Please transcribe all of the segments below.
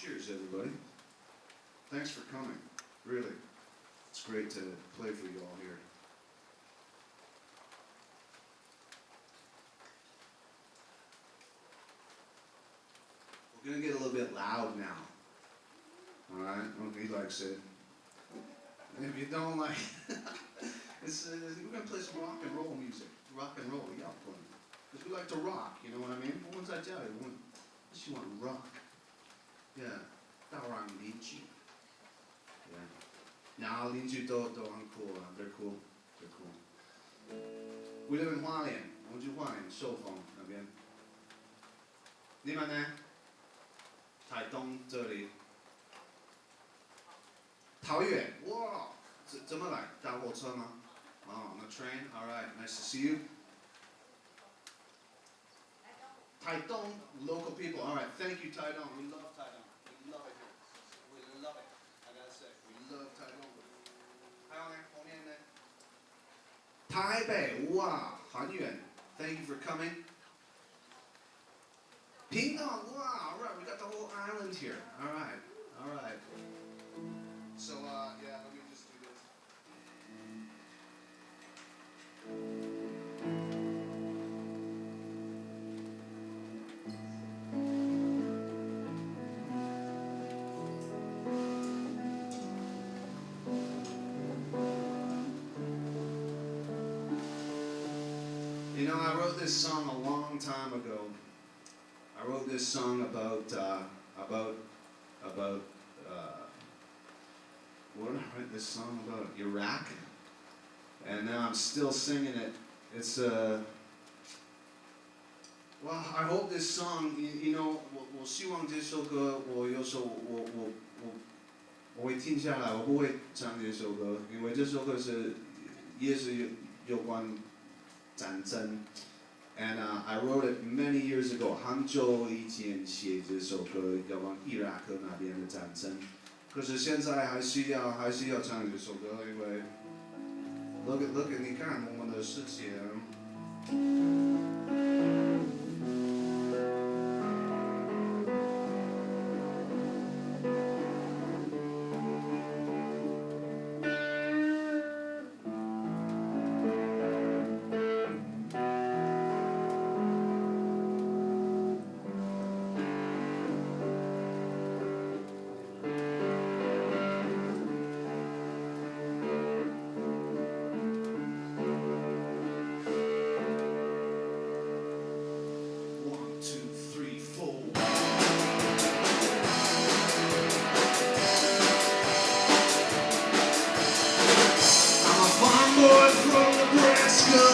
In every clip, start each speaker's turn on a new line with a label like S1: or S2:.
S1: Cheers, everybody. Thanks for coming. Really, it's great to play for you all here. We're going to get a little bit loud now. All right? He likes it. And if you don't like we're going to play some rock and roll music. Rock and roll, yeah, playing. Because we like to rock, you know what I mean? What ones I tell you? Unless you want to rock. Yeah. 大让邻居. Yeah. Now, 邻居都很 cool. They're cool. They're cool. We live in 花莲. 我们住花莲寿丰那边. 你们呢? 台东这里. 桃园. Wow. 怎么来? 搭火车吗? Oh, on the train? Alright, nice to see you. 台东, local people. Alright, thank you, Taidong. We love Taidong. We love it here. We love it. I gotta say, we love Taidong. 还有呢, 后面呢? 台北, wow, 很远. Thank you for coming. 屏东, wow, alright, we got the whole island here. Alright, alright. So, yeah, let me just do this. You know, I wrote this song a long time ago. I wrote this song about what did I write this song about? Iraq. And now I'm still singing it. It's well, I hope this song, you know, 我希望这首歌，我有时候我会停下来，我不会唱这首歌，因为这首歌也是有关战争。And I wrote it many years ago. 很久以前写这首歌，有关伊拉克那边的战争。可是现在还是要唱这首歌，因为 look at 你看我们的世界。Boy from Nebraska,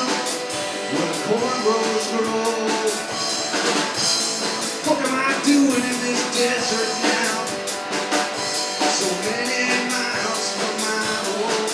S1: where cornrows grow. What am I doing in this desert now? So many miles from my home.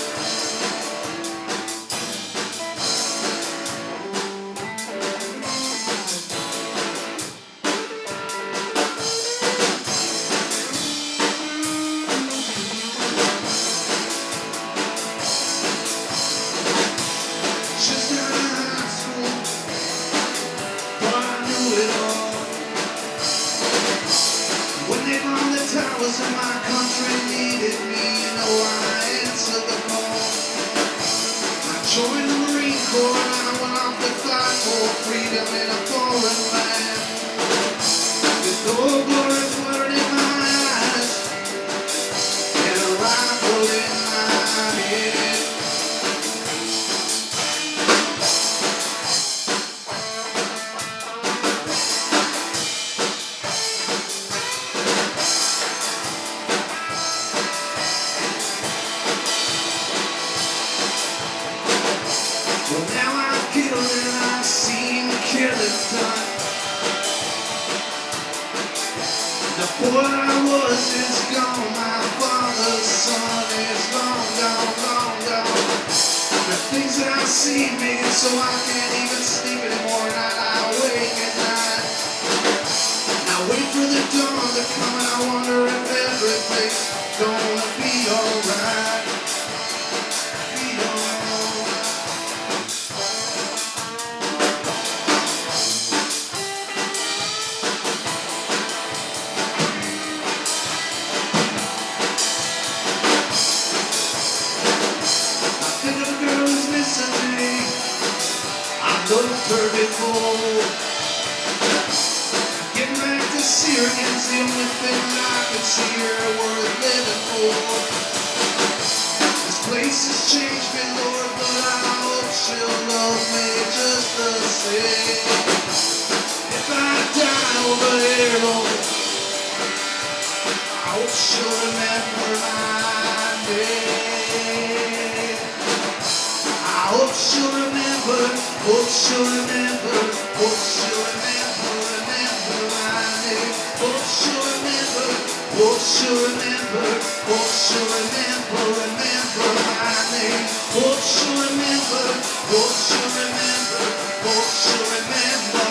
S1: Towers in my country needed me, you know I answered the call. I joined the Marine Corps and I went off to fight for freedom in a foreign land. With no glory flirting in my eyes and a rifle in my head. Well, now I'm killed and I've seen the killing done. The boy I was is gone, my father's son is long gone, long gone. The things that I see make it so I can't even sleep anymore, and I lie awake at night. And I wait for the dawn to come and I wonder if everything's gonna be alright. Be alright. perfect mold. Getting back to Syrians, the only thing I could see here worth living for. This place has changed me, Lord, but I hope she'll love me just the same. If I die over here, Lord, I hope she'll remember my name. I hope she'll remember, hope she'll remember, hope she'll remember my name. Hope she'll remember, hope she'll remember, hope she'll remember my name. Hope she'll remember, hope she'll remember, hope she'll remember.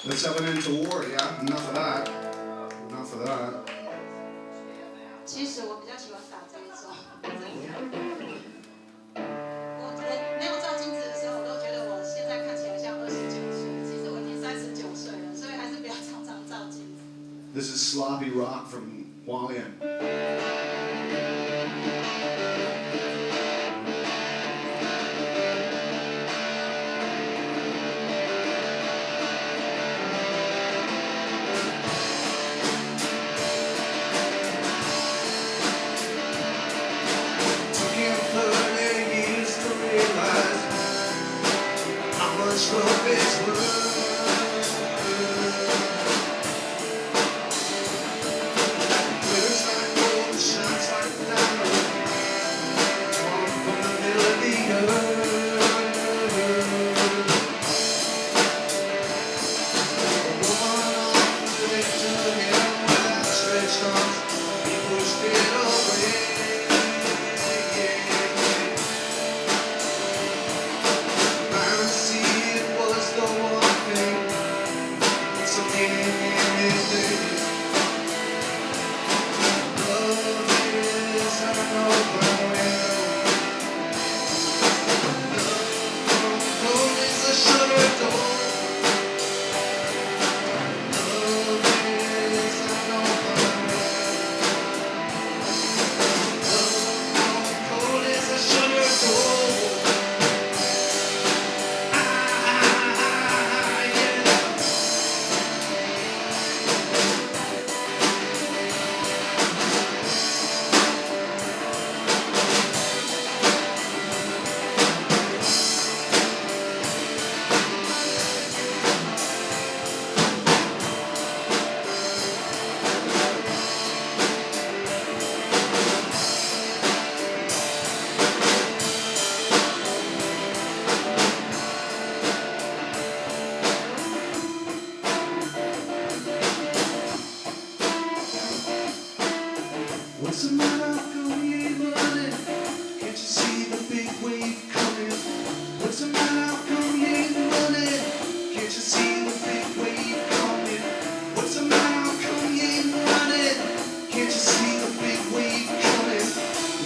S1: Let's have an end to war, yeah? Enough of that. Enough of that.
S2: 其实我比较喜欢打这一种，我没有照镜子的时候，我都觉得我现在看起来像29岁，其实我已经39岁了，所以还是不要常常照镜子。
S1: This is sloppy rock from Hualien. What's the matter? Come you ain't running. Can't you see the big wave coming? What's the matter? Come you ain't running. Can't you see the big wave coming? What's the matter? Come you ain't running. Can't you see the big wave coming?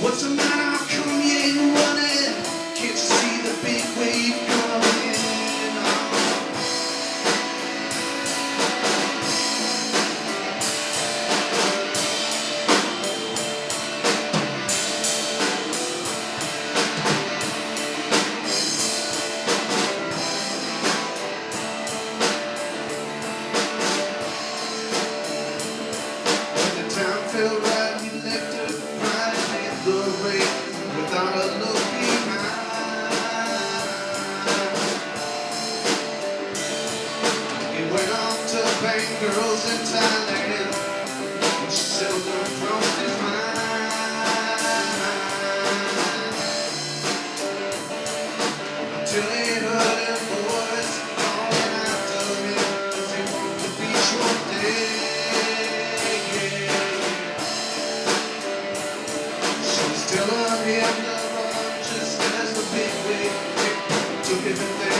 S1: What's the matter? Come you ain't running. Can't you see the big wave coming? Felt right, we left her right in the rain without a look behind. He went off to bang girls in Thailand, and she settled her from his mind. Until he heard her voice calling after him, 'cause he wanted the beach one day. Still on the end of the run, just as the big wave kicked Look at the day